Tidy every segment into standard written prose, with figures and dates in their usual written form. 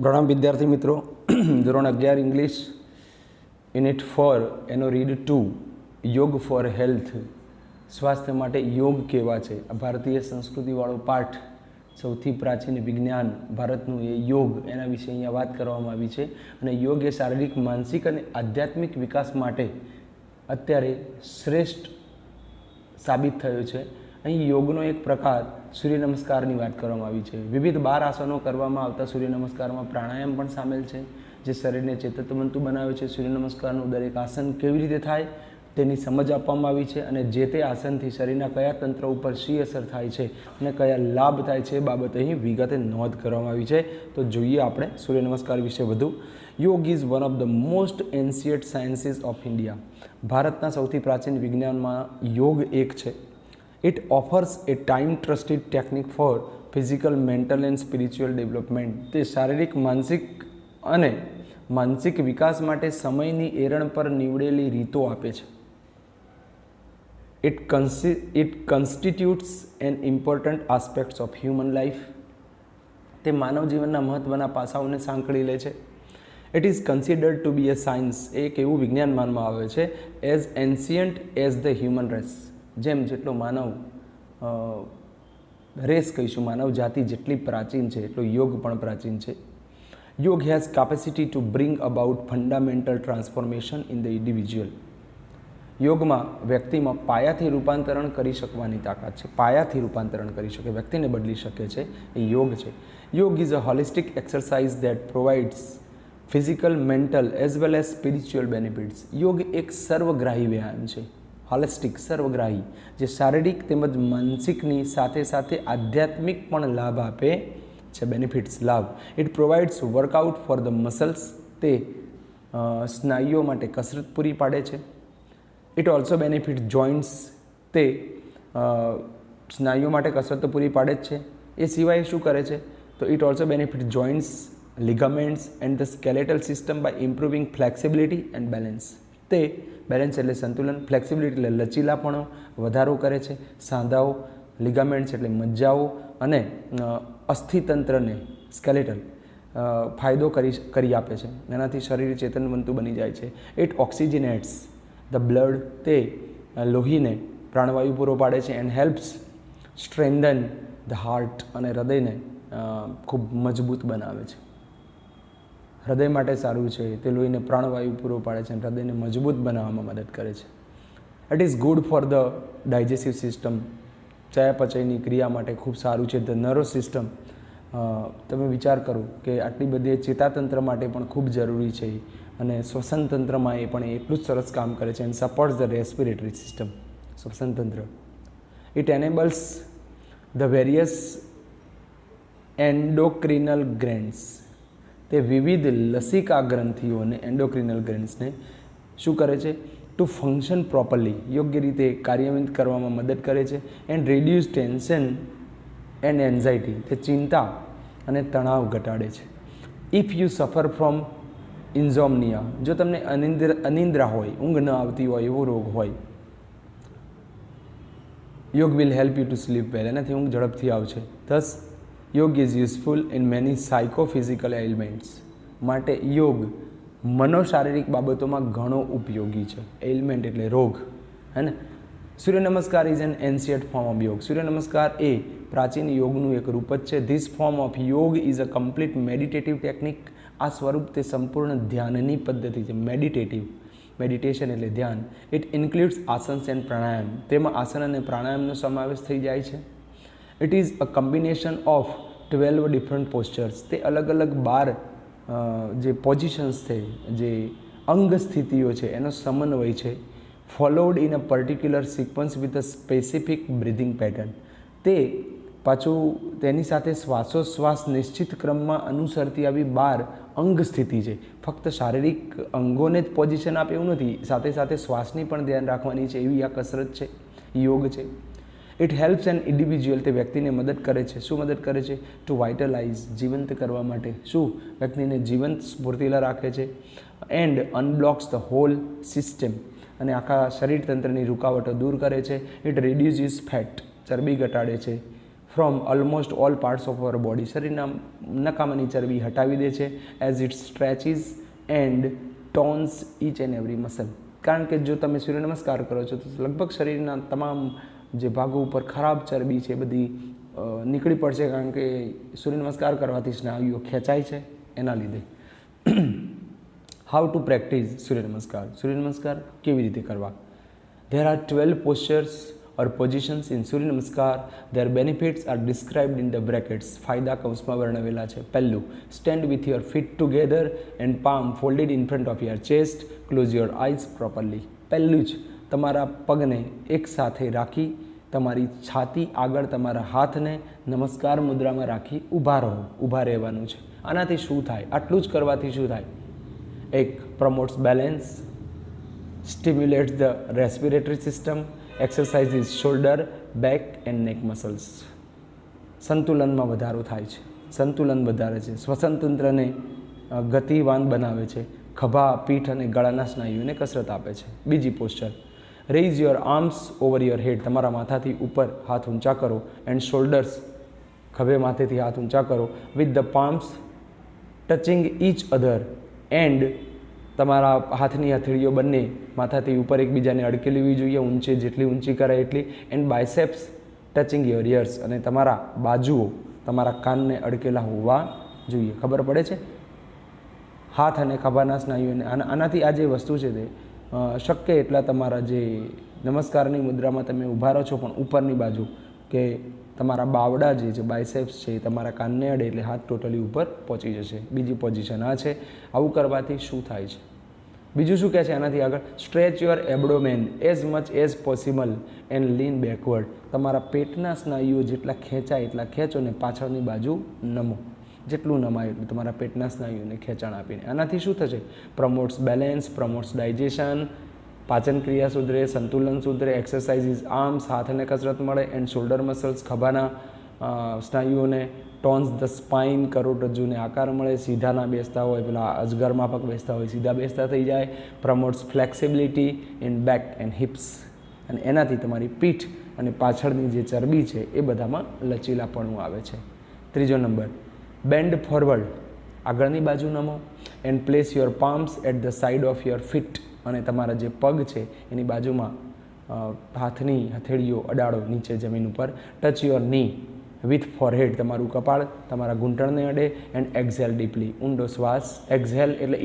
પ્રણામ વિદ્યાર્થી મિત્રો. ધોરણ 11 ઇંગ્લિશ યુનિટ 4 એનો રીડ 2 યોગ ફોર હેલ્થ, સ્વાસ્થ્ય માટે યોગ કેવા છે. આ ભારતીય સંસ્કૃતિવાળો પાઠ, સૌથી પ્રાચીન વિજ્ઞાન ભારતનું એ યોગ, એના વિશે અહીંયા વાત કરવામાં આવી છે. અને યોગ એ શારીરિક, માનસિક અને આધ્યાત્મિક વિકાસ માટે અત્યારે શ્રેષ્ઠ સાબિત થયો છે. અહીં યોગનો એક પ્રકાર સૂર્ય નમસ્કારની વાત કરવામાં આવી છે. વિવિધ 12 આસનો કરવામાં આવતા સૂર્ય નમસ્કારમાં પ્રાણાયામ પણ સામેલ છે, જે શરીરને ચેતવંતુ બનાવે છે. સૂર્ય નમસ્કારનું દરેક આસન કેવી રીતે થાય તેની સમજ આપવામાં આવી છે, અને જે તે આસનથી શરીરના કયા તંત્ર ઉપર શી અસર થાય છે અને કયા લાભ થાય છે એ બાબતે અહીં વિગતે નોંધ કરવામાં આવી છે. તો જોઈએ આપણે સૂર્ય નમસ્કાર વિશે વધુ. યોગ is one of the most ancient sciences of India. ભારતના સૌથી પ્રાચીન વિજ્ઞાનમાં યોગ એક છે. It offers a time-trusted technique for physical, mental and spiritual development. તે શારીરિક, માનસિક વિકાસ માટે સમયની એરણ પર નીવડેલી રીતો આપે છે. It constitutes an important aspects of human life. તે માનવ જીવનના મહત્વના પાસાઓને સાંકળી લે છે. It is considered to be a science. એક એવું વિજ્ઞાન માનવામાં આવે છે as ancient as the human race. જેમ જેટલો માનવ રેસ કહીશું, માનવ જાતિ જેટલી પ્રાચીન છે એટલો યોગ પણ પ્રાચીન છે. યોગ has capacity to bring about fundamental transformation in the individual. યોગમાં વ્યક્તિમાં પાયાથી રૂપાંતરણ કરી શકવાની તાકાત છે. પાયાથી રૂપાંતરણ કરી શકે, વ્યક્તિને બદલી શકે છે, એ યોગ છે. યોગ is a holistic exercise that provides physical, mental as well as spiritual benefits. યોગ એક સર્વગ્રાહી વ્યાયામ છે, હોલિસ્ટિક, સર્વગ્રાહી, જે શારીરિક તેમજ માનસિકની સાથે સાથે આધ્યાત્મિક પણ લાભ આપે છે. બેનિફિટ્સ, લાભ. It provides workout for the muscles. તે સ્નાયુઓ માટે કસરત પૂરી પાડે છે. It also benefit joints. તે સ્નાયુઓ માટે કસરત પૂરી પાડે જ છે. એ સિવાય શું કરે છે? તો it also benefit joints, ligaments and the skeletal system by improving flexibility and balance. તે બેલેન્સ એટલે સંતુલન, ફ્લેક્સિબિલિટી એટલે લચીલાપણો વધારો કરે છે. સાંધાઓ, લિગામેન્ટ્સ એટલે મજ્જાઓ અને અસ્થિતંત્રને, સ્કેલેટલ, ફાયદો કરી આપે છે. એનાથી શરીર ચેતનવંતુ બની જાય છે. It oxygenates the blood. તે લોહીને પ્રાણવાયુ પૂરો પાડે છે. And helps strengthen the heart. અને હૃદયને ખૂબ મજબૂત બનાવે છે. હૃદય માટે સારું છે. તે લોહીને પ્રાણવાયુ પૂરો પાડે છે અને હૃદયને મજબૂત બનાવવામાં મદદ કરે છે. It is good for the digestive system. ચયાપચયની ક્રિયા માટે ખૂબ સારું છે. The nervous system. તમે વિચાર કરો કે આટલી બધી ચેતાતંત્ર માટે પણ ખૂબ જરૂરી છે, અને શ્વસન તંત્રમાં એ પણ એટલું જ સરસ કામ કરે છે. And supports the respiratory system, શ્વસન તંત્ર. It enables the various endocrinal glands. તે વિવિધ લસિકા ગ્રંથિઓને, એન્ડોક્રિનલ ગ્લેન્ડ્સને શું કરે છે? ટુ ફંક્શન પ્રોપરલી, યોગ્ય રીતે કાર્યાન્વિત કરવામાં મદદ કરે છે. And reduce tension and anxiety. તે ચિંતા અને તણાવ ઘટાડે છે. If you suffer from insomnia. જો તમને અનિદ્રા હોય, ઊંઘ ન આવતી હોય, એવો રોગ હોય, yoga will help you to sleep well. એનાથી ઊંઘ ઝડપથી આવશે. Thus yoga is useful in many psychophysical elements. માટે યોગ મનોશારીરિક બાબતોમાં ઘણો ઉપયોગી છે. એલિમેન્ટ એટલે રોગ, હે ને. સૂર્ય નમસ્કાર is an ancient form of યોગ. સૂર્ય નમસ્કાર એ પ્રાચીન યોગનું એક રૂપ જ છે. ધીસ ફોર્મ ઓફ યોગ is a complete meditative technique. આ સ્વરૂપ તે સંપૂર્ણ ધ્યાનની પદ્ધતિ છે. મેડિટેશન એટલે ધ્યાન. It includes asanas and pranayama. તેમાં આસન અને પ્રાણાયામનો સમાવેશ થઈ જાય છે. It is a combination of 12 different postures. તે અલગ અલગ 12 જે પોઝિશન્સ છે, જે અંગ સ્થિતિઓ છે, એનો સમન્વય છે. Followed in a particular sequence with a specific breathing pattern. તે પાછું તેની સાથે શ્વાસોશ્વાસ નિશ્ચિત ક્રમમાં અનુસરતી આવી 12 અંગ સ્થિતિ છે. ફક્ત શારીરિક અંગોને જ પોઝિશન આપે એવું નથી, સાથે સાથે શ્વાસની પણ ધ્યાન રાખવાની છે. એવી આ કસરત છે, યોગ છે. It helps N individual. તે વ્યક્તિને મદદ કરે છે. શું મદદ કરે છે? ટુ વાઇટલાઇઝ, જીવંત કરવા માટે. શું? વ્યક્તિને જીવંત, સ્ફૂર્તિલા રાખે છે. And unblocks the whole system. અને આખા શરીર તંત્રની રૂકાવટો દૂર કરે છે. It reduces fat. ચરબી ઘટાડે છે. From almost all parts of our body. શરીરના નકામાની ચરબી હટાવી દે છે as it stretches and tones each and every muscle. કારણ કે જો તમે સૂર્ય નમસ્કાર કરો છો તો લગભગ શરીરના તમામ જે ભાગો ઉપર ખરાબ ચરબી છે બધી નીકળી પડશે, કારણ કે સૂર્ય નમસ્કાર કરવાથી સ્નાયુઓ ખેંચાય છે એના લીધે. હાઉ ટુ પ્રેક્ટિસ સૂર્ય નમસ્કાર. સૂર્ય નમસ્કાર કેવી રીતે કરવા? There are 12 postures or positions in Surya Namaskar. Their benefits are described in the brackets. ફાયદા કૌંસમાં વર્ણવેલા છે. પહેલું, stand with your feet together and palm folded in front of your chest. Close your eyes properly. પહેલું જ, તમારા પગને એક સાથે રાખી તમારી છાતી આગળ તમારા હાથને નમસ્કાર મુદ્રામાં રાખી ઊભા રહેવાનું છે. આનાથી શું થાય? આટલું જ કરવાથી શું થાય? એક, પ્રમોટ્સ balance, stimulates the respiratory system, exercises shoulder, back and neck muscles. સંતુલનમાં વધારો થાય છે, સંતુલન વધારે છે, શ્વસન તંત્રને ગતિવાન બનાવે છે, ખભા, પીઠ અને ગળાના સ્નાયુઓને કસરત આપે છે. બીજી posture, raise your arms over your head. તમારા માથાથી ઉપર હાથ ઊંચા કરો. એન્ડ શોલ્ડર્સ, ખભે માથેથી હાથ ઊંચા કરો. With the palms touching each other and તમારા હાથની હથેળીઓ બંને માથાથી ઉપર એકબીજાને અડકી લેવી જોઈએ, ઊંચી જેટલી ઊંચી કરાય એટલી. And biceps touching your ears, અને તમારા બાજુઓ તમારા કાનને અડકેલા હોવા જોઈએ. ખબર પડે છે? હાથ અને ખભાના સ્નાયુઓને આનાથી આ જે વસ્તુ છે તે શક્ય એટલા તમારા જે નમસ્કારની મુદ્રામાં તમે ઊભા રહો છો પણ ઉપરની બાજુ કે તમારા બાવડા જે છે બાયસેપ્સ છે તમારા કાનને અડે એટલે હાથ ટોટલી ઉપર પહોંચી જશે. બીજી પોઝિશન આ છે. આવું કરવાથી શું થાય છે? બીજું શું કહે છે આનાથી આગળ? Stretch your abdomen as much as possible and lean backward. તમારા પેટના સ્નાયુઓ જેટલા ખેંચાય એટલા ખેંચો ને પાછળની બાજુ નમો. જેટલું નમાય એટલું તમારા પેટના સ્નાયુઓને ખેંચાણ આપીને. આનાથી શું થશે? પ્રમોટ્સ બેલેન્સ, પ્રમોટ્સ ડાયજેશન, પાચન ક્રિયા સુધરે, સંતુલન સુધરે, એક્સરસાઇઝીસ આર્મ્સ, હાથને કસરત મળે, એન્ડ શોલ્ડર મસલ્સ, ખભાના સ્નાયુઓને, ટોન્સ ધ સ્પાઇન, કરોડરજ્જુને આકાર મળે, સીધા ના બેસતા હોય, પેલા અજગર માફક બેસતા હોય સીધા બેસતા થઈ જાય. Promotes flexibility in back and hips, અને એનાથી તમારી પીઠ અને પાછળની જે ચરબી છે એ બધામાં લચીલાપણું આવે છે. ત્રીજો નંબર, બેન્ડ ફોરવર્ડ, આગળની બાજુ નમો. And place your palms at the side of your feet, અને તમારા જે પગ છે એની બાજુમાં હાથની હથેળીઓ અડાડો નીચે જમીન ઉપર. ટચ યોર ની વિથ ફોરહેડ, તમારું કપાળ તમારા ઘૂંટણને અડે. એન્ડ એક્ઝેલ ડીપલી, ઊંડો શ્વાસ. એક્ઝેલ એટલે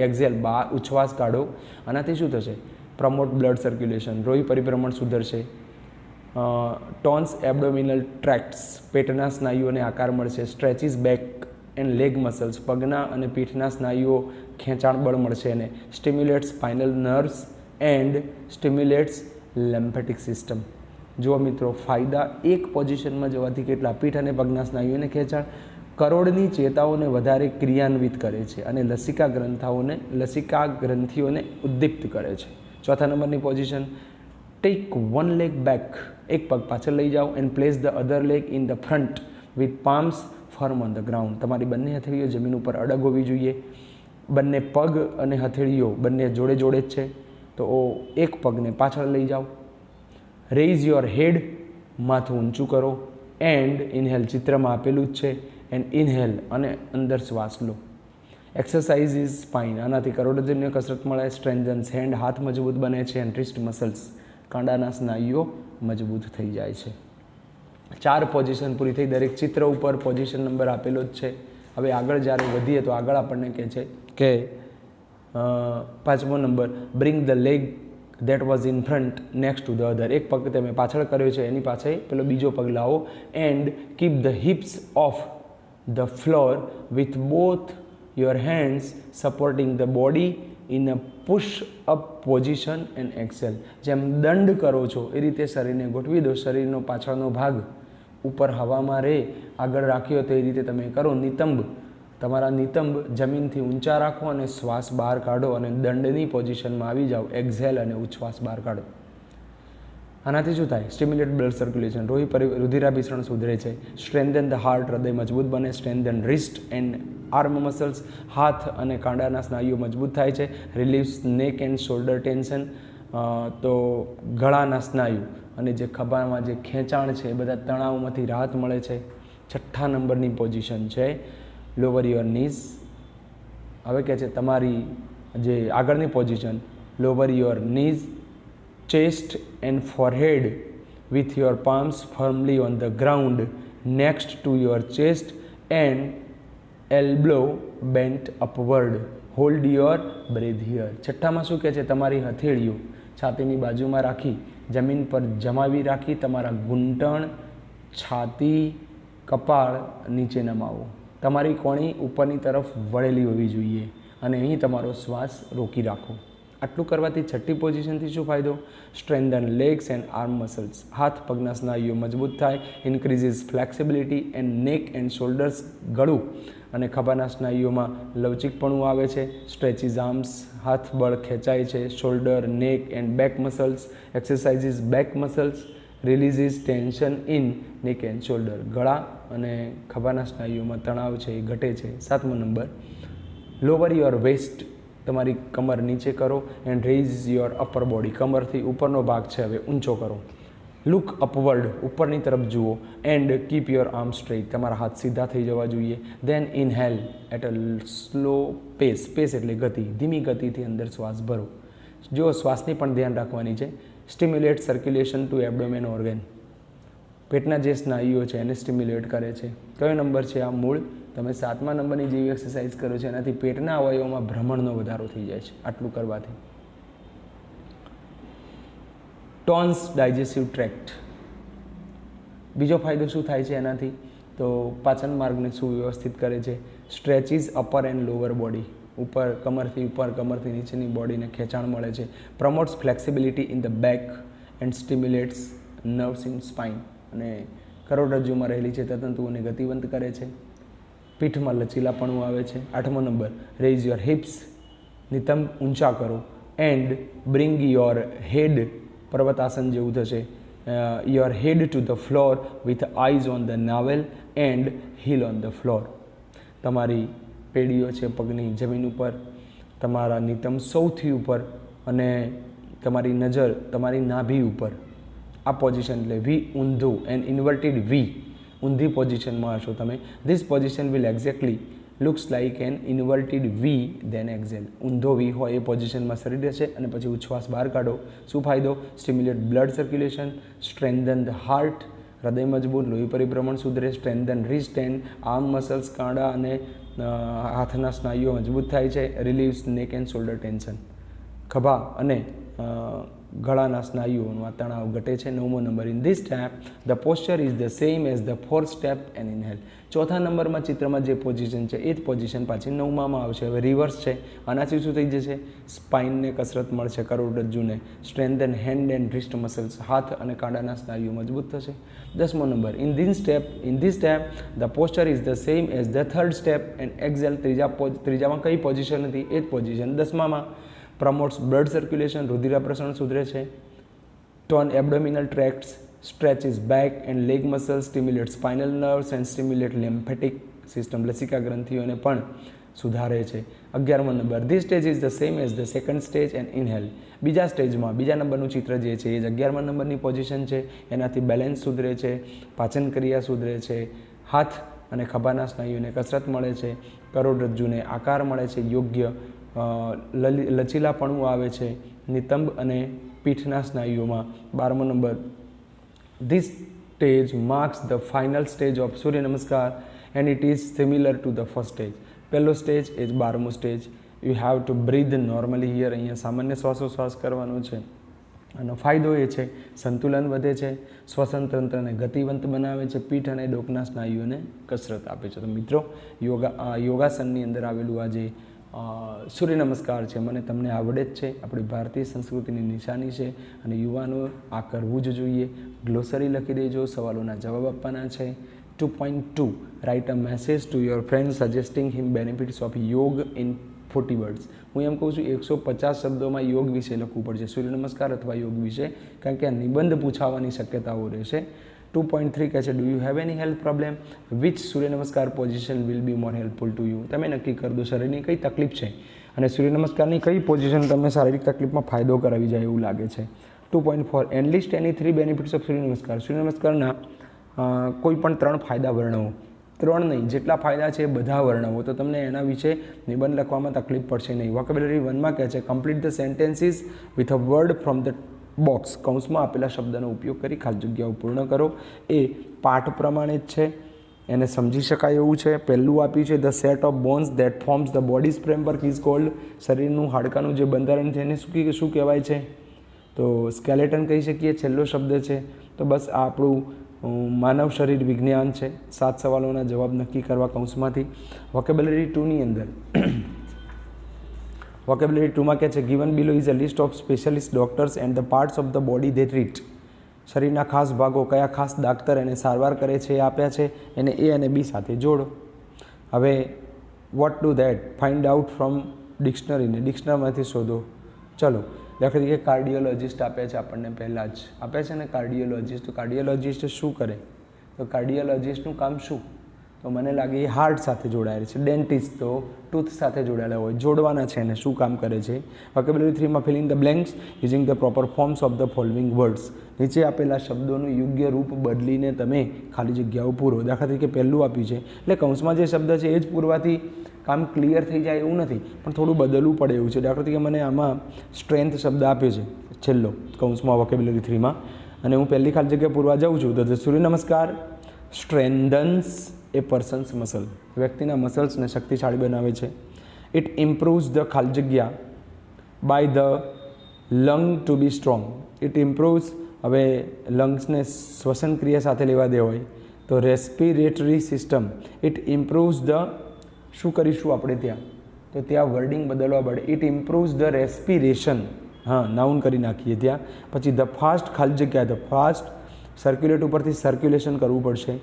એક્ઝેલ ઉચ્છ્વાસ કાઢો. આનાથી શું થશે? પ્રમોટ બ્લડ સર્ક્યુલેશન, લોહી પરિભ્રમણ સુધરશે. ટોન્સ એબડોમિનલ ટ્રેક્ટ્સ, પેટના સ્નાયુઓને આકાર મળશે. સ્ટ્રેચિસ બેક એન્ડ લેગ મસલ્સ, પગના અને પીઠના સ્નાયુઓ ખેંચાણ બળ મળશે. અને સ્ટિમ્યુલેટ્સ સ્પાઇનલ નર્વ્સ એન્ડ સ્ટિમ્યુલેટ્સ લેમ્ફેટિક સિસ્ટમ. જુઓ મિત્રો, ફાયદા એક પોઝિશનમાં જવાથી કેટલા? પીઠ અને પગના સ્નાયુઓને ખેંચાણ, કરોડની ચેતાઓને વધારે ક્રિયાન્વિત કરે છે અને લસિકા ગ્રંથિઓને ઉદ્દીપ્ત કરે છે. ચોથા નંબરની position, take one leg back, એક પગ પાછળ લઈ જાઓ. And place the other leg in the front with palms firm on the ground. તમારી બંને હથેળીઓ જમીન ઉપર અડગ હોવી જોઈએ. બંને પગ અને હથેળીઓ બંને જોડે જોડે જ છે, તો એક પગને પાછળ લઈ જાઓ. રેઇઝ યોર હેડ, માથું ઊંચું કરો. એન્ડ ઇનહેલ, ચિત્રમાં આપેલું જ છે. એન્ડ ઇનહેલ, અને અંદર શ્વાસ લો. એક્સરસાઇઝ ઇઝ સ્પાઇન, આનાથી કરોડરજ્જુને કસરત મળે. સ્ટ્રેન્થન્સ હેન્ડ, હાથ મજબૂત બને છે. એન્ડ રિસ્ટ મસલ્સ, કાંડાના સ્નાયુઓ મજબૂત થઈ જાય છે. 4 પોઝિશન પૂરી થઈ. દરેક ચિત્ર ઉપર પોઝિશન નંબર આપેલો જ છે. હવે આગળ જ્યારે વધીએ તો આગળ આપણને કહે છે કે 5મો number, bring the leg that was in front next to the other. એક પગ તમે પાછળ કર્યો છે એની પાછળ પેલો બીજો પગ લાવો. And keep the hips off the floor with both your hands supporting the body in a push up position and exhale. જેમ દંડ કરો છો એ રીતે શરીરને ગોઠવી દો. શરીરનો પાછળનો ભાગ ઉપર હવામાં રહે, આગળ રાખ્યો તો એ રીતે તમે કરો. નિતંબ, તમારા નિતંબ જમીનથી ઊંચા રાખો અને શ્વાસ બહાર કાઢો અને દંડની પોઝિશનમાં આવી જાઓ. એક્ઝેલ અને ઉચ્છ્વાસ બહાર કાઢો. આનાથી શું થાય? સ્ટિમ્યુલેટ બ્લડ સર્ક્યુલેશન, રુધિરાભિસરણ સુધરે છે. સ્ટ્રેન્થન ધ હાર્ટ, હૃદય મજબૂત બને. Strengthen wrist and arm muscles, હાથ અને કાંડાના સ્નાયુઓ મજબૂત થાય છે. રિલીવ્સ નેક એન્ડ શોલ્ડર ટેન્શન, તો ગળાના સ્નાયુ અને જે ખભામાં જે ખેંચાણ છે એ બધા તણાવમાંથી રાહત મળે છે. 6થા નંબરની પોઝિશન છે લોવર યોર નીઝ. હવે કહે છે તમારી જે આગળની position lower your knees, chest and forehead with your palms firmly on the ground next to your chest and elbow bent upward. Hold your breath here. છઠ્ઠામાં શું કહે છે? તમારી હથેળીઓ છાતીની બાજુમાં રાખી જમીન પર જમાવી રાખી તમારા ઘૂંટણ, છાતી, કપાળ નીચે નમાવો. તમારી કોણી ઉપરની તરફ વળેલી હોવી જોઈએ અને અહીં તમારો શ્વાસ રોકી રાખો. આટલું કરવાથી છઠ્ઠી પોઝિશનથી શું ફાયદો? Strengthen legs and arm muscles. હાથ પગના સ્નાયુઓ મજબૂત થાય. Increases flexibility and neck and shoulders. ગળું અને ખભાના સ્નાયુઓમાં લવચીકપણું આવે છે. Stretches arms. હાથ બળ ખેંચાય છે. Shoulder, neck and back muscles. Exercises back muscles. Releases tension in neck and shoulder. ગળા અને ખભાના સ્નાયુઓમાં તણાવ છે એ ઘટે છે. 7મો નંબર લોવર યોર વેસ્ટ. તમારી કમર નીચે કરો and raise your upper body. કમરથી ઉપરનો ભાગ છે હવે ઊંચો કરો. Look upward. ઉપરની તરફ જુઓ. And keep your arm straight. તમારા હાથ સીધા થઈ જવા જોઈએ. દેન ઇનહેલ એટ અ સ્લો પેસ. પેસ એટલે ગતિ. ધીમી ગતિથી અંદર શ્વાસ ભરો. જો શ્વાસની પણ ધ્યાન રાખવાની છે. Stimulate circulation to abdomen organ. પેટના જે સ્નાયુઓ છે એને સ્ટિમ્યુલેટ કરે છે. કયો નંબર છે આ? મૂળ. તમે 7મા નંબરની જેવી એક્સરસાઇઝ કરો છો એનાથી પેટના અવયવોમાં ભ્રમણનો વધારો થઈ જાય છે આટલું કરવાથી. Tones digestive tract. બીજો ફાયદો શું થાય છે એનાથી? તો પાચન માર્ગને સુવ્યવસ્થિત કરે છે. Stretches upper and lower body. ઉપર કમરથી ઉપર, કમરથી નીચેની બોડીને ખેંચાણ મળે છે. Promotes flexibility in the back and stimulates nerves in spine. અને કરોડરજ્જુમાં રહેલી છે તંતુઓને ગતિવંત કરે છે. પીઠમાં લચીલાપણું આવે છે. 8મો નંબર રેઇઝ યોર હિપ્સ. નિતંબ ઊંચા કરો. And bring your head. પર્વતાસન જેવું થશે. Your head to the floor with eyes on the navel and heel on the floor. તમારી પેઢીઓ છે પગની જમીન ઉપર, તમારા નિતંબ સૌથી ઉપર અને તમારી નજર તમારી નાભી ઉપર. આ પોઝિશન એટલે વી ઊંધું એન્ડ ઇન્વર્ટેડ વી. ઊંધી પોઝિશનમાં હશો તમે. This position will exactly looks like an inverted V then exhale. ઊંધો વી હોય એ પોઝિશનમાં શરીર રહેશે અને પછી ઉચ્છ્વાસ બહાર કાઢો. શું ફાયદો? Stimulate blood circulation, strengthen the heart. હૃદય મજબૂત, લોહી પરિભ્રમણ સુધરે. Strengthen wrist and arm muscles. કાંડા અને હાથના સ્નાયુઓ મજબૂત થાય છે. રિલીવ્સ નેક એન્ડ શોલ્ડર ટેન્શન. ખભા અને ગળાના સ્નાયુઓનો આ તણાવ ઘટે છે. 9મો number in this step the posture is the same as the 4th step and inhale. ચોથા નંબરમાં ચિત્રમાં જે પોઝિશન છે એ જ પોઝિશન પાછી 9માં આવશે. હવે રિવર્સ છે. આનાથી શું થઈ જશે? સ્પાઇનને કસરત મળશે, કરોડરજ્જુને. Strengthen hand and wrist muscles. હાથ અને કાંડાના સ્નાયુઓ મજબૂત થશે. 10મો number in this step the posture is the same as the 3rd step and exhale. ત્રીજામાં કઈ પોઝિશન હતી? એ જ પોઝિશન. 10મામાં પ્રમોટ્સ બ્લડ સર્ક્યુલેશન. રુધિરાપ્રસરણ સુધરે છે. Tone abdominal tracts. Stretches back and leg muscles. Stimulate spinal nerves and stimulate lymphatic system. લસિકા ગ્રંથિઓને પણ સુધારે છે. 11મો number this stage is the same as the 2nd stage and inhale. બીજા સ્ટેજમાં બીજા નંબરનું ચિત્ર જે છે એ જ 11મા નંબરની પોઝિશન છે. એનાથી બેલેન્સ સુધરે છે, પાચન ક્રિયા સુધરે છે, હાથ અને ખભાના સ્નાયુઓને કસરત મળે છે, કરોડરજ્જુને આકાર મળે છે, યોગ્ય લચીલાપણું આવે છે, નિતંબ અને પીઠના સ્નાયુઓમાં. 12મો number this stage marks the final stage of Surya Namaskar and it is similar to the first stage. પહેલો સ્ટેજ એ જ 12મો stage. You have to breathe normally here. અહીંયા સામાન્ય શ્વાસોશ્વાસ કરવાનો છે. આનો ફાયદો એ છે સંતુલન વધે છે, શ્વસન તંત્રને ગતિવંત બનાવે છે, પીઠ અને ડોકના સ્નાયુઓને કસરત આપે છે. તો મિત્રો યોગાસનની અંદર આવેલું આ જે સૂર્ય નમસ્કાર છે મને તમને આવડે જ છે. આપણી ભારતીય સંસ્કૃતિની નિશાની છે અને યુવાનો આ કરવું જ જોઈએ. ગ્લોસરી લખી દેજો. સવાલોના જવાબ આપવાના છે. 2.2 write a message to your friend suggesting him benefits of યોગ ઇન 40 વર્ડ્સ. હું એમ કહું છું 150 શબ્દોમાં યોગ વિશે લખવું પડશે, સૂર્ય નમસ્કાર અથવા યોગ વિશે, કારણ કે આ નિબંધ પૂછાવાની શક્યતાઓ રહેશે. 2.3 કહે છે do you have any health problem? Which Surya Namaskar position will be more helpful to you? તમે નક્કી કરી દો શરીરની કઈ તકલીફ છે અને સૂર્ય નમસ્કારની કઈ પોઝિશન તમને શારીરિક તકલીફમાં ફાયદો કરાવી જાય એવું લાગે છે. 2.4 એનલિસ્ટ એની 3 બેનિફિટ્સ ઓફ સૂર્ય નમસ્કાર. સૂર્ય નમસ્કારના કોઈ પણ 3 ફાયદા વર્ણવો. 3 નહીં, જેટલા ફાયદા છે એ બધા વર્ણવો, તો તમને એના વિશે નિબંધ લખવામાં તકલીફ પડશે નહીં. વોકેબ્યુલરી 1માં કહે છે complete the sentences with a word from the box. કૌંસમાં આપેલા શબ્દનો ઉપયોગ કરી ખાલી જગ્યાઓ પૂર્ણ કરો. એ પાઠ પ્રમાણે જ છે, એને સમજી શકાય એવું છે. પહેલું આપ્યું છે the set of bones that forms the bodies framework is called. શરીરનું હાડકાનું જે બંધારણ છે એને શું કહેવાય છે? તો સ્કેલેટન કહી શકીએ. છેલ્લો શબ્દ છે. તો બસ આ આપણું માનવ શરીર વિજ્ઞાન છે. 7 સવાલોના જવાબ નક્કી કરવા કૌંસમાંથી. વોકેબ્યુલરી 2ની અંદર વોકેબ્યુલરી 2માં કહે છે given below is a list of specialist doctors and the parts of the body they treat. શરીરના ખાસ ભાગો કયા ખાસ ડાક્ટર એને સારવાર કરે છે એ આપ્યા છે. એને એ અને બી સાથે જોડો. હવે what do that find out from ડિક્શનરીને ડિક્શનરીમાંથી શોધો. ચલો, દાખલા તરીકે કાર્ડિયોલોજિસ્ટ આપ્યા છે આપણને, પહેલાં જ આપ્યા છે ને કાર્ડિયોલોજિસ્ટ. તો કાર્ડિયોલોજિસ્ટ શું કરે? તો કાર્ડિયોલોજિસ્ટનું કામ શું? તો મને લાગે એ હાર્ટ સાથે જોડાયેલ છે. ડેન્ટિસ્ટ તો ટૂથ સાથે જોડાયેલા હોય, જોડવાના છે એને શું કામ કરે છે. વોકેબ્યુલરી 3માં filling the blanks using the proper forms of the following words. નીચે આપેલા શબ્દોનું યોગ્ય રૂપ બદલીને તમે ખાલી જગ્યાઓ પૂરો. દાખલા તરીકે પહેલું આપ્યું છે એટલે કૌંસમાં જે શબ્દ છે એ જ પૂરવાથી કામ ક્લિયર થઈ જાય એવું નથી, પણ થોડું બદલવું પડે એવું છે. દાખલા તરીકે મને આમાં સ્ટ્રેન્થ શબ્દ આપ્યો છે છેલ્લો કૌંસમાં વોકેબ્યુલરી 3માં, અને હું પહેલી ખાલી જગ્યા પૂરવા જાઉં છું તો સૂર્ય નમસ્કાર સ્ટ્રેન્ધન્સ એ પર્સન્સ મસલ. વ્યક્તિના મસલ્સને શક્તિશાળી બનાવે છે. ઇટ ઇમ્પ્રૂવ્સ ધ ખાલી જગ્યા by the lung to be strong. It improves, હવે લંગ્સને શ્વસન ક્રિયા સાથે લેવા દે હોય તો respiratory system. It improves the, શું કરીશું આપણે ત્યાં? તો ત્યાં વર્ડિંગ બદલવા પડે. It improves the respiration. હા, નાઉન કરી નાખીએ ત્યાં. પછી ધ ફાસ્ટ ખાલી જગ્યા, ધ ફાસ્ટ સર્ક્યુલેટ ઉપરથી સર્ક્યુલેશન કરવું પડશે.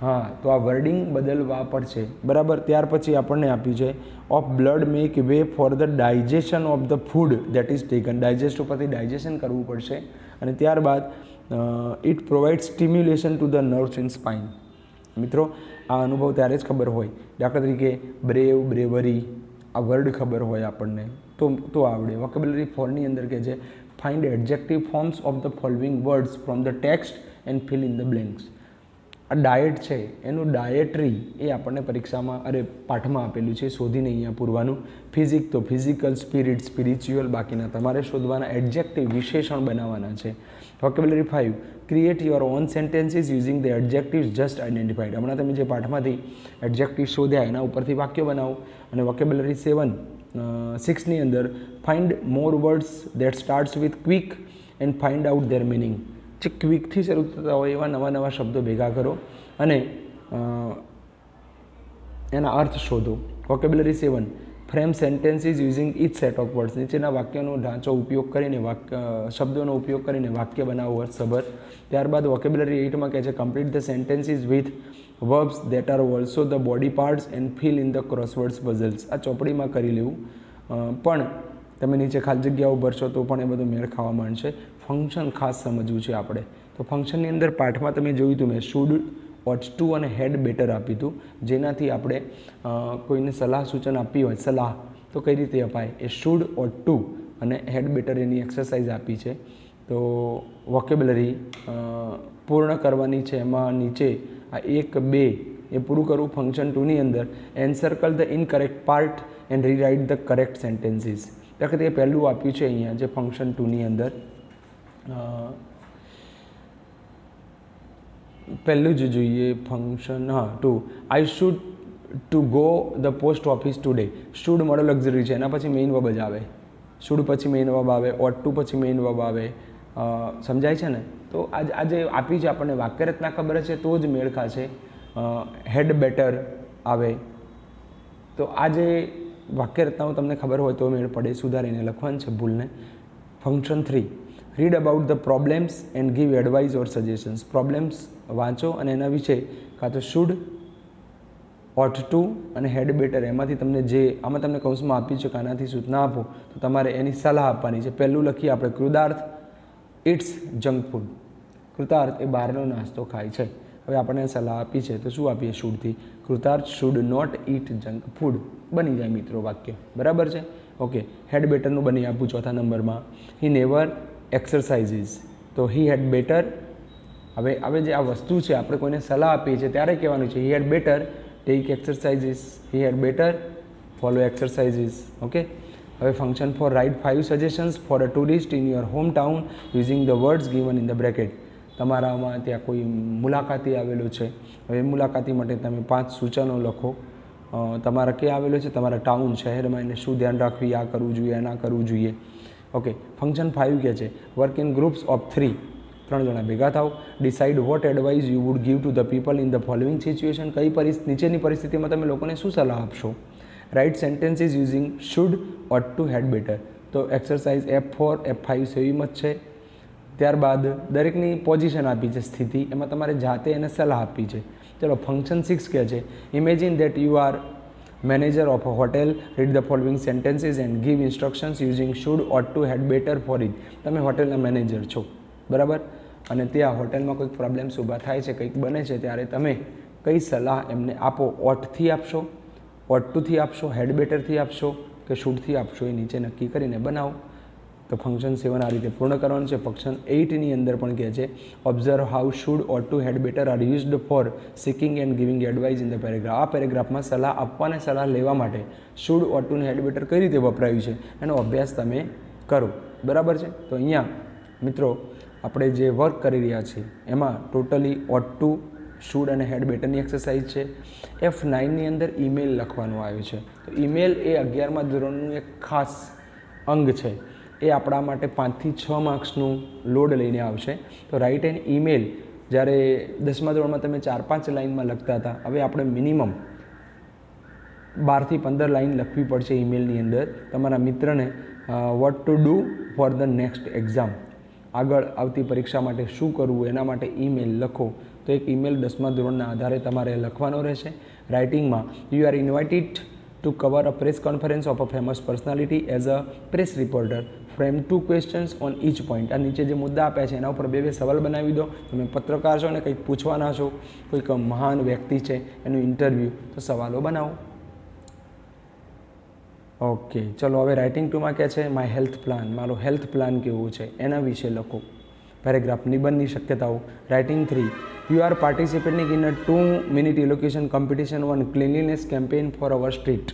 હા, તો આ વર્ડિંગ બદલવા પડશે, બરાબર. ત્યાર પછી આપણને આપ્યું છે of blood make way for the digestion of the food that is taken. Digest ઉપરથી ડાયજેશન કરવું પડશે. અને ત્યારબાદ it provide stimulation to the nerves in spine. મિત્રો, આ અનુભવ ત્યારે જ ખબર હોય. દાખલા તરીકે બ્રેવ, બ્રેવરી, આ વર્ડ ખબર હોય આપણને તો આવડે. વોકેબ્યુલરી 4ની અંદર કહે છે find adjective forms of the following words from the text and fill in the blanks. આ ડાયટ છે એનું ડાયટરી એ આપણને પરીક્ષામાં પાઠમાં આપેલું છે, શોધીને અહીંયા પૂરવાનું. ફિઝિક તો ફિઝિકલ, સ્પિરિટ સ્પિરિચ્યુઅલ, બાકીના તમારે શોધવાના. એડજેક્ટિવ વિશેષણ બનાવવાના છે. Vocabulary 5 create your own sentences using the adjectives just identified. હમણાં તમે જે પાઠમાંથી એડજેક્ટિવ શોધ્યા એના ઉપરથી વાક્યો બનાવો. અને વોકેબ્યુલરી 6ની અંદર find more words that starts with quick and find out there meaning. જે ક્વિકથી શરૂ થતા હોય એવા નવા નવા શબ્દો ભેગા કરો અને એના અર્થ શોધો. Vocabulary 7 frame sentences using each set of words. નીચેના વાક્યનો ઢાંચો ઉપયોગ કરીને શબ્દોનો ઉપયોગ કરીને વાક્ય બનાવો અર્થસભર. ત્યારબાદ વોકેબ્યુલરી 8માં કહે છે complete the sentences with verbs that are also the body parts and fill in the crosswords puzzles. આ ચોપડીમાં કરી લેવું, પણ તમે નીચે ખાલી જગ્યાઓ ભરશો તો પણ એ બધું મેળ ખાવા માંડશે. ફંક્શન ખાસ સમજવું છે આપણે. તો ફંક્શનની અંદર પાઠમાં તમે જોયું હતું મેં શુડ, ઓટ ટુ અને હેડ બેટર આપ્યું હતું, જેનાથી આપણે કોઈને સલાહ સૂચન આપવી હોય, સલાહ તો કઈ રીતે અપાય એ શુડ, ઓટ ટુ અને હેડ બેટર એની એક્સરસાઇઝ આપી છે. તો વોકેબ્યુલરી પૂર્ણ કરવાની છે. એમાં નીચે આ 1, 2 એ પૂરું કરવું. ફંક્શન 2ની અંદર encircle the incorrect part and rewrite the correct sentences. દાખલા તરીકે પહેલું આપ્યું છે અહીંયા જે ફંક્શન 2ની અંદર પહેલું જ જોઈએ ફંક્શન. હા, 2 I should to go the post office today. Should model luxury છે, એના પછી મેઇન વર્બ જ આવે. શુડ પછી મેઇન વર્બ આવે, ઓટ ટુ પછી મેઇન વર્બ આવે. સમજાય છે ને? તો આજે આપી છે આપણને વાક્યરચના ખબર છે તો જ મેળ ખાશે. હેડ બેટર આવે. તો આ જે વાક્યરચનાઓ તમને ખબર હોય તો મેળ પડે. સુધારીને લખવાનું છે ભૂલને. Function 3 read about the problems and give advice or suggestions. Problems વાંચો અને એના વિશે કાં તો શુડ, ઓટ ટુ અને હેડ બેટર એમાંથી તમને જે આમાં તમને કૌંસમાં આપ્યું છે કે આનાથી સૂચના આપો તો તમારે એની સલાહ આપવાની છે. પહેલું લખીએ આપણે કૃતાર્થ ઇટ્સ જંક ફૂડ. કૃતાર્થ એ બહારનો નાસ્તો ખાય છે. હવે આપણને સલાહ આપી છે તો શું આપીએ શુડથી? Kritarth should not eat junk food. બની જાય મિત્રો વાક્ય, બરાબર છે? ઓકે, હેડ બેટરનું બની આપું ચોથા નંબરમાં. He never exercises. તો હી હેડ બેટર. હવે જે આ વસ્તુ છે આપણે કોઈને સલાહ આપીએ છીએ ત્યારે કહેવાનું છે he had better take exercises, he had better follow exercises. Okay. હવે function for write 5 suggestions for a tourist in your home town using the words given in the bracket. તમારામાં ત્યાં કોઈ મુલાકાતી આવેલું છે, હવે મુલાકાતી માટે તમે 5 સૂચનો લખો. તમારા ક્યાં આવેલું છે, તમારા ટાઉન શહેરમાં, એને શું ધ્યાન રાખવી, આ કરવું જોઈએ, ના કરવું જોઈએ. ઓકે. ફંક્શન 5 કહે છે વર્ક ઇન ગ્રુપ્સ ઓફ 3. 3 જણા ભેગા થાવ. Decide what advice you would give to the people in the following situation. નીચેની પરિસ્થિતિમાં તમે લોકોને શું સલાહ આપશો. Write sentences using should, ought to, had better. તો એક્સરસાઇઝ F4 F5 સેમ જ છે. ત્યારબાદ દરેકની પોઝિશન આપી છે, સ્થિતિ, એમાં તમારે જાતે એને સલાહ આપી છે. ચલો ફંક્શન 6 કહે છે imagine that you are manager of a hotel, read the following sentences and give instructions using should, ought to, had better for it. તમે હોટેલના મેનેજર છો, બરાબર, અને ત્યાં હોટેલમાં કોઈક પ્રોબ્લેમ્સ ઊભા થાય છે, કંઈક બને છે, ત્યારે તમે કઈ સલાહ એમને આપો. ઓટથી આપશો, ઓટ ટુથી આપશો, હેડ બેટરથી આપશો કે શુડથી આપશો, એ નીચે નક્કી કરીને બનાવો. તો ફંક્શન 7 આ રીતે પૂર્ણ કરવાનું છે. ફંક્શન 8ની અંદર પણ કહે છે observe how should, ought to, had better are used for seeking and giving advice in the paragraph. આ પેરેગ્રાફમાં સલાહ આપવા અને સલાહ લેવા માટે શુડ, ઓટ ટુ ને હેડ બેટર કઈ રીતે વપરાયું છે એનો અભ્યાસ તમે કરો. બરાબર છે. તો અહીંયા મિત્રો આપણે જે વર્ક કરી રહ્યા છીએ એમાં ટોટલી ઓટ ટુ, શુડ અને હેડ બેટરની એક્સરસાઇઝ છે. F9ની અંદર ઈમેલ લખવાનું આવ્યું છે. તો ઈમેલ એ 11મા ધોરણનું એક ખાસ અંગ છે. એ આપણા માટે 5 થી 6 માર્ક્સનું લોડ લઈને આવશે. તો રાઇટ એન ઈમેલ જ્યારે 10મા ધોરણમાં તમે 4-5 લાઇનમાં લખતા હતા, હવે આપણે મિનિમમ 12 થી 15 લાઇન લખવી પડશે ઈમેલની અંદર. તમારા મિત્રને vote two do for the next exam, આગળ આવતી પરીક્ષા માટે શું કરવું એના માટે ઈમેલ લખો. તો એક ઈમેલ 10મા ધોરણના આધારે તમારે લખવાનો રહેશે. રાઇટિંગમાં you are invited to cover a press conference of a famous personality as a press reporter, frame 2 questions on each point. આ નીચે જે મુદ્દા આપ્યા છે એના ઉપર 2 સવાલ બનાવી દો. તમે પત્રકાર છો અને કંઈક પૂછવાના છો, કોઈક મહાન વ્યક્તિ છે એનું ઇન્ટરવ્યૂ, તો સવાલો બનાવો. ઓકે. ચલો હવે રાઇટિંગ 2માં કહે છે માય હેલ્થ પ્લાન, મારો હેલ્થ પ્લાન કેવું છે એના વિશે લખો. પેરેગ્રાફ નિબંધની શક્યતાઓ. Writing 3 you are participating in a 2-minute elocution competition on cleanliness campaign for our street.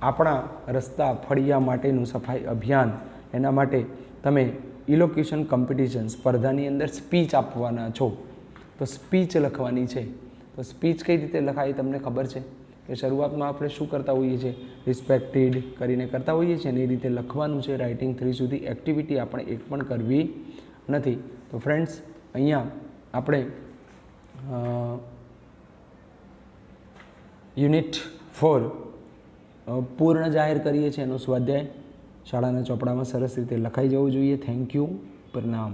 આપણા રસ્તા, ફળિયા માટેનું સફાઈ અભિયાન, એના માટે તમે ઇલોક્યુશન કોમ્પિટિશન સ્પર્ધાની અંદર સ્પીચ આપવાના છો. તો સ્પીચ લખવાની છે. તો સ્પીચ કઈ રીતે લખાય તમને ખબર છે કે શરૂઆતમાં આપણે શું કરતા હોઈએ છીએ, રિસ્પેક્ટેડ કરીને કરતા હોઈએ છીએ, અને એ રીતે લખવાનું છે. રાઇટિંગ 3 સુધી એક્ટિવિટી આપણે એક પણ કરવી નથી. તો ફ્રેન્ડ્સ અહીંયા આપણે યુનિટ 4 પૂર્ણ જાહેર કરીએ છીએ. એનો સ્વાધ્યાય શાળાના ચોપડામાં સરસ રીતે લખાઈ જવું જોઈએ. Thank you. પ્રણામ.